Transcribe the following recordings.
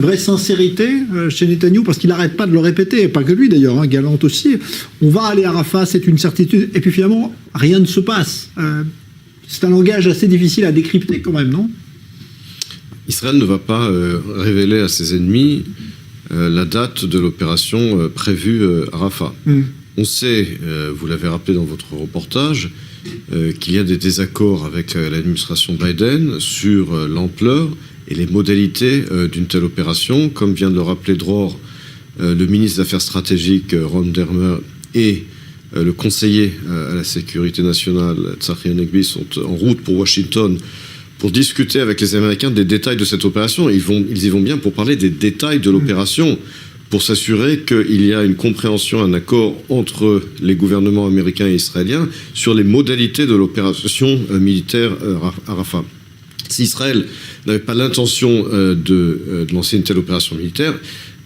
vraie sincérité chez Netanyahou, parce qu'il n'arrête pas de le répéter, et pas que lui d'ailleurs, hein, Gallant aussi. On va aller à Rafah, c'est une certitude. Et puis finalement, rien ne se passe. C'est un langage assez difficile à décrypter quand même, non? Israël ne va pas révéler à ses ennemis la date de l'opération prévue à Rafah. On sait, vous l'avez rappelé dans votre reportage, qu'il y a des désaccords avec l'administration Biden sur l'ampleur et les modalités d'une telle opération. Comme vient de le rappeler Dror, le ministre des Affaires stratégiques Ron Dermer et le conseiller à la sécurité nationale Tzachi Hanegbi sont en route pour Washington pour discuter avec les Américains des détails de cette opération. Ils y vont bien pour parler des détails de l'opération, pour s'assurer qu'il y a une compréhension, un accord entre les gouvernements américains et israéliens sur les modalités de l'opération militaire à Rafah. Si Israël n'avait pas l'intention de lancer une telle opération militaire,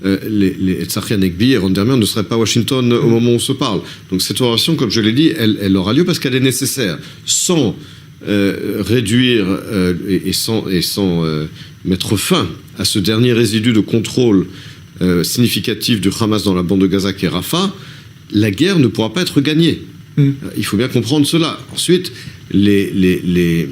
les Tzachi Hanegbi et Ron Dermer ne seraient pas à Washington au moment où on se parle. Donc cette opération, comme je l'ai dit, elle aura lieu parce qu'elle est nécessaire. Sans réduire et sans mettre fin à ce dernier résidu de contrôle significatif du Hamas dans la bande de Gaza qui est Rafah, la guerre ne pourra pas être gagnée. Il faut bien comprendre cela. Ensuite, les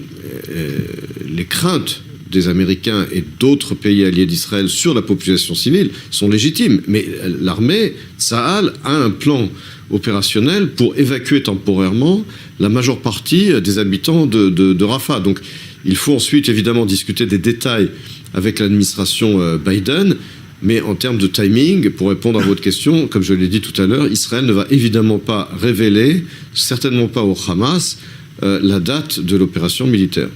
craintes des Américains et d'autres pays alliés d'Israël sur la population civile sont légitimes. Mais l'armée, Tsahal, a un plan opérationnel pour évacuer temporairement la majeure partie des habitants de Rafah. Donc il faut ensuite évidemment discuter des détails avec l'administration Biden, mais en termes de timing, pour répondre à votre question, comme je l'ai dit tout à l'heure, Israël ne va évidemment pas révéler, certainement pas au Hamas, la date de l'opération militaire.